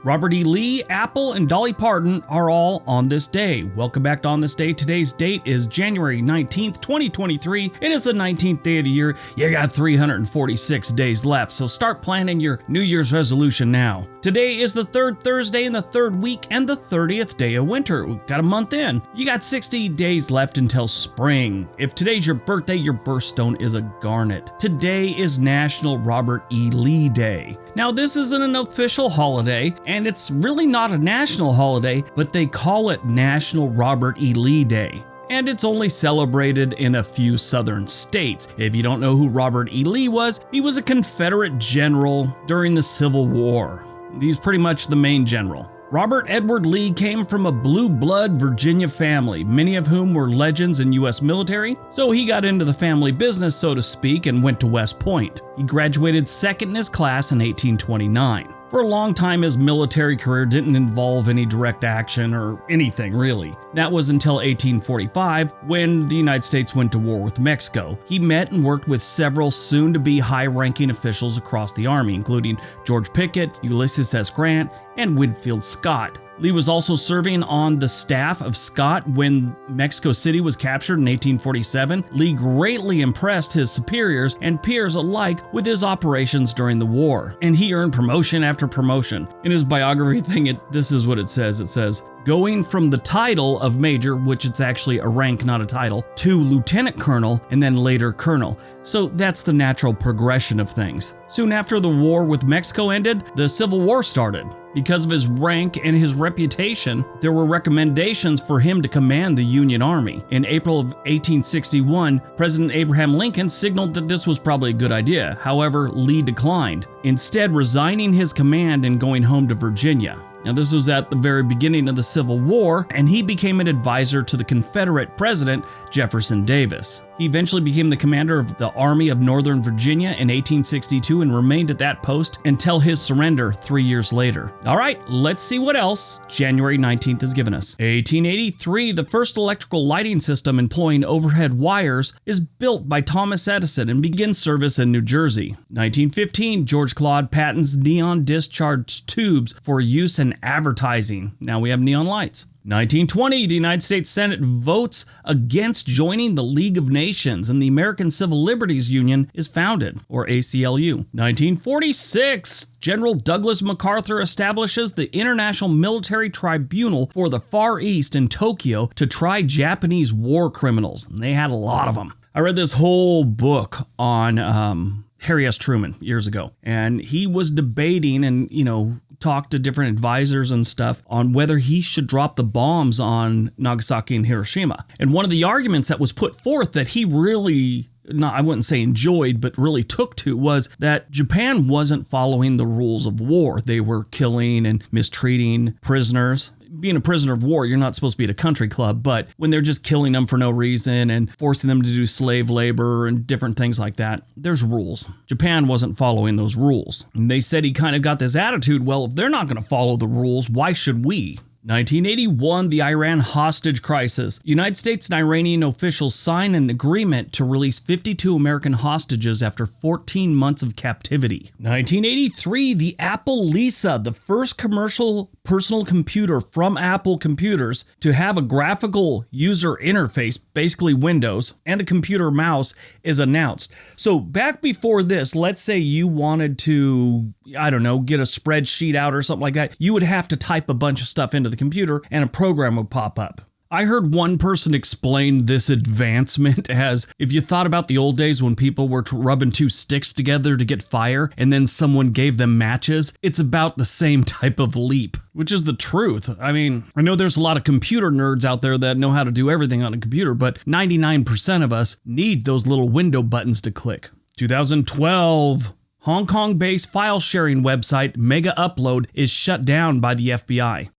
Robert E. Lee, Apple, and Dolly Parton are all on this day. Welcome back to On This Day. Today's date is January 19th, 2023. It is the 19th day of the year. You got 346 days left, so start planning your New Year's resolution now. Today is the third Thursday in the third week and the 30th day of winter. We've got a month in. You got 60 days left until spring. If today's your birthday, your birthstone is a garnet. Today is National Robert E. Lee Day. Now, this isn't an official holiday, and it's really not a national holiday, but they call it National Robert E. Lee Day. And it's only celebrated in a few southern states. If you don't know who Robert E. Lee was, he was a Confederate general during the Civil War. He's pretty much the main general. Robert Edward Lee came from a blue blood Virginia family, many of whom were legends in U.S. military, so he got into the family business, so to speak, and went to West Point. He graduated second in his class in 1829. For a long time, his military career didn't involve any direct action or anything, really. That was until 1845, when the United States went to war with Mexico. He met and worked with several soon-to-be high-ranking officials across the Army, including George Pickett, Ulysses S. Grant, and Winfield Scott. Lee was also serving on the staff of Scott when Mexico City was captured in 1847. Lee greatly impressed his superiors and peers alike with his operations during the war, and he earned promotion after promotion. In his biography thing, this is what it says. It says, going from the title of major, which it's actually a rank, not a title, to lieutenant colonel, and then later colonel. So that's the natural progression of things. Soon after the war with Mexico ended, the Civil War started. Because of his rank and his reputation, there were recommendations for him to command the Union Army. In April of 1861, President Abraham Lincoln signaled that this was probably a good idea. However, Lee declined, instead resigning his command and going home to Virginia. Now, this was at the very beginning of the Civil War, and he became an advisor to the Confederate President, Jefferson Davis. He eventually became the commander of the Army of Northern Virginia in 1862 and remained at that post until his surrender 3 years later. All right, let's see what else January 19th has given us. 1883, the first electrical lighting system employing overhead wires is built by Thomas Edison and begins service in New Jersey. 1915, George Claude patents neon discharge tubes for use in advertising. Now we have neon lights. 1920, the United States Senate votes against joining the League of Nations, and the American Civil Liberties Union is founded, or ACLU. 1946, General Douglas MacArthur establishes the International Military Tribunal for the Far East in Tokyo to try Japanese war criminals. And they had a lot of them. I read this whole book on Harry S. Truman years ago, and he was debating and, talked to different advisors and stuff on whether he should drop the bombs on Nagasaki and Hiroshima. And one of the arguments that was put forth that he really, I wouldn't say enjoyed, but really took to, was that Japan wasn't following the rules of war. They were killing and mistreating prisoners. Being a prisoner of war, you're not supposed to be at a country club, but when they're just killing them for no reason and forcing them to do slave labor and different things like that, there's rules. Japan wasn't following those rules. And they said he kind of got this attitude, well, if they're not going to follow the rules, why should we? 1981, the Iran hostage crisis. United States and Iranian officials sign an agreement to release 52 American hostages after 14 months of captivity. 1983, the Apple Lisa, the first commercial personal computer from Apple Computers to have a graphical user interface, basically Windows, and a computer mouse, is announced. So back before this, let's say you wanted to, get a spreadsheet out or something like that, you would have to type a bunch of stuff into the computer and a program would pop up. I heard one person explain this advancement as if you thought about the old days when people were rubbing two sticks together to get fire and then someone gave them matches, it's about the same type of leap, which is the truth. I mean, I know there's a lot of computer nerds out there that know how to do everything on a computer, but 99% of us need those little window buttons to click. 2012. Hong Kong-based file sharing website Mega Upload is shut down by the FBI.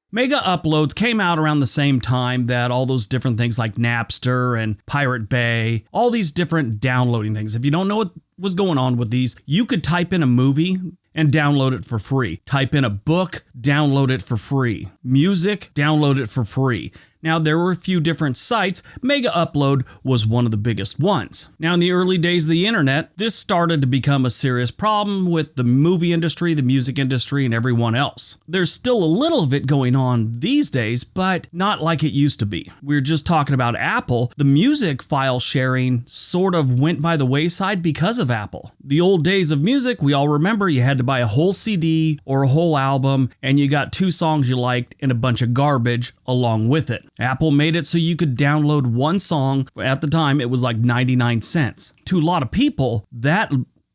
Mega Uploads came out around the same time that all those different things like Napster and Pirate Bay, all these different downloading things. If you don't know what was going on with these, you could type in a movie and download it for free. Type in a book, download it for free. Music, download it for free. Now, there were a few different sites. Mega Upload was one of the biggest ones. Now, in the early days of the internet, this started to become a serious problem with the movie industry, the music industry, and everyone else. There's still a little of it going on these days, but not like it used to be. We were just talking about Apple. The music file sharing sort of went by the wayside because of Apple. The old days of music, we all remember you had to buy a whole CD or a whole album, and you got 2 songs you liked and a bunch of garbage along with it. Apple made it so you could download one song. At the time, it was like 99 cents. To a lot of people, that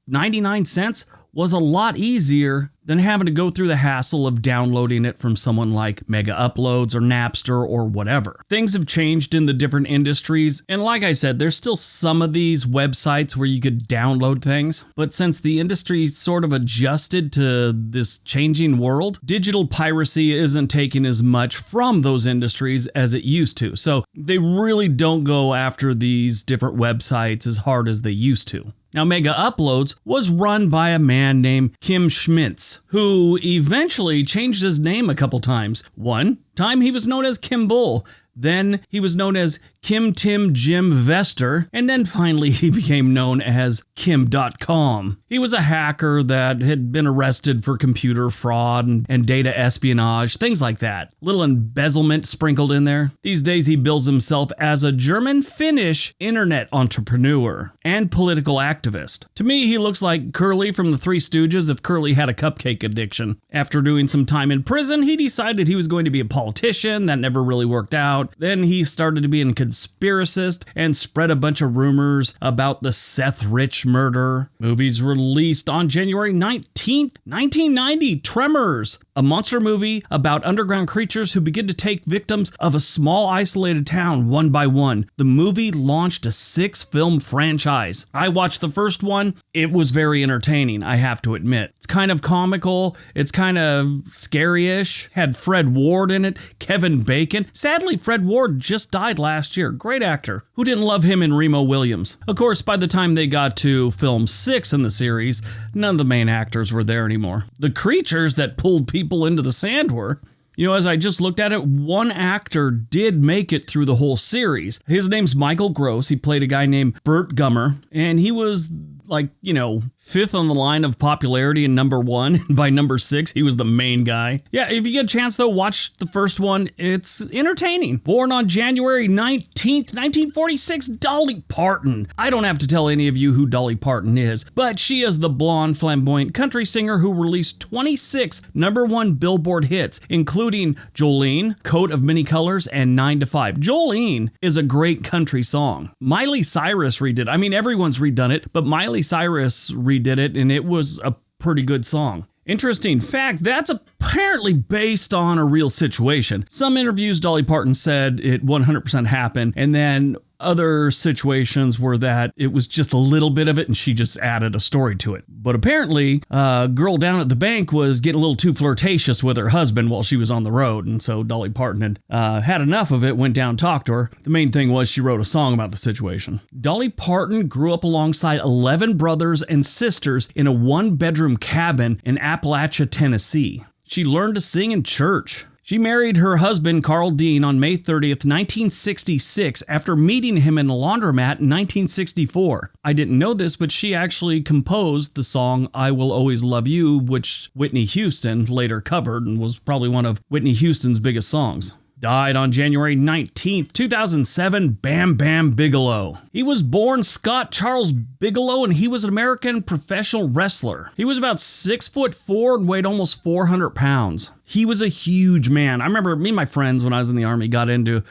99 cents was a lot easier than having to go through the hassle of downloading it from someone like Mega Uploads or Napster or whatever. Things have changed in the different industries, and like I said, there's still some of these websites where you could download things, but since the industry sort of adjusted to this changing world, digital piracy isn't taking as much from those industries as it used to, so they really don't go after these different websites as hard as they used to. Now, Mega Uploads was run by a man named Kim Schmintz, who eventually changed his name a couple times. One time he was known as Kim Bull, then he was known as Kim Tim Jim Vester, and then finally he became known as Kim.com. He was a hacker that had been arrested for computer fraud and data espionage, things like that. Little embezzlement sprinkled in there. These days he bills himself as a German-Finnish internet entrepreneur and political activist. To me, he looks like Curly from the Three Stooges if Curly had a cupcake addiction. After doing some time in prison, he decided he was going to be a politician. That never really worked out. Then he started to be a conspiracist and spread a bunch of rumors about the Seth Rich murder. Movies released on January 19th, 1990, Tremors, a monster movie about underground creatures who begin to take victims of a small isolated town one by one. The movie launched a 6-film franchise. I watched the first one. It was very entertaining, I have to admit. It's kind of comical. It's kind of scary-ish. Had Fred Ward in it, Kevin Bacon. Sadly, Fred Ward just died last year. Great actor. Who didn't love him and Remo Williams? Of course, by the time they got to film 6 in the series, none of the main actors were there anymore. The creatures that pulled people into the sand were. You know, as I just looked at it, one actor did make it through the whole series. His name's Michael Gross. He played a guy named Bert Gummer, and he was like, 5th on the line of popularity and number 1. By number 6, he was the main guy. Yeah, if you get a chance, though, watch the first one. It's entertaining. Born on January 19th, 1946, Dolly Parton. I don't have to tell any of you who Dolly Parton is, but she is the blonde, flamboyant country singer who released 26 number 1 Billboard hits, including Jolene, Coat of Many Colors, and 9 to 5. Jolene is a great country song. Miley Cyrus redid it. I mean, everyone's redone it, but Miley Cyrus redid it, and it was a pretty good song. Interesting fact, that's apparently based on a real situation. Some interviews, Dolly Parton said it 100% happened, and then other situations were that it was just a little bit of it and she just added a story to it. But apparently, a girl down at the bank was getting a little too flirtatious with her husband while she was on the road, and so Dolly Parton had enough of it, went down and talked to her. The main thing was she wrote a song about the situation. Dolly Parton grew up alongside 11 brothers and sisters in a 1-bedroom cabin in Appalachia, Tennessee. She learned to sing in church. She married her husband, Carl Dean, on May 30th, 1966, after meeting him in a laundromat in 1964. I didn't know this, but she actually composed the song I Will Always Love You, which Whitney Houston later covered and was probably one of Whitney Houston's biggest songs. Died on January 19th, 2007, Bam Bam Bigelow. He was born Scott Charles Bigelow, and he was an American professional wrestler. He was about 6'4" and weighed almost 400 pounds. He was a huge man. I remember me and my friends when I was in the Army got into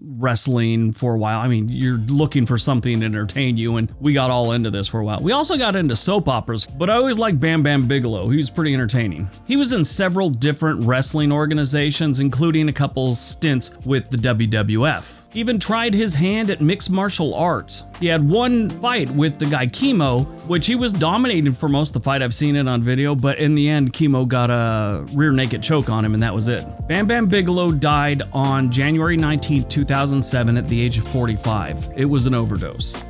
wrestling for a while. I mean, you're looking for something to entertain you, and we got all into this for a while. We also got into soap operas, but I always liked Bam Bam Bigelow. He was pretty entertaining. He was in several different wrestling organizations, including a couple stints with the WWF. He even tried his hand at mixed martial arts. He had one fight with the guy Chemo, which he was dominating for most of the fight. I've seen it on video, but in the end, Chemo got a rear naked choke on him, and that was it. Bam Bam Bigelow died on January 19, 2007 at the age of 45. It was an overdose.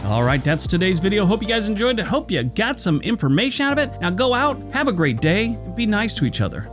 All right, that's today's video. Hope you guys enjoyed it. Hope you got some information out of it. Now go out, have a great day, and be nice to each other.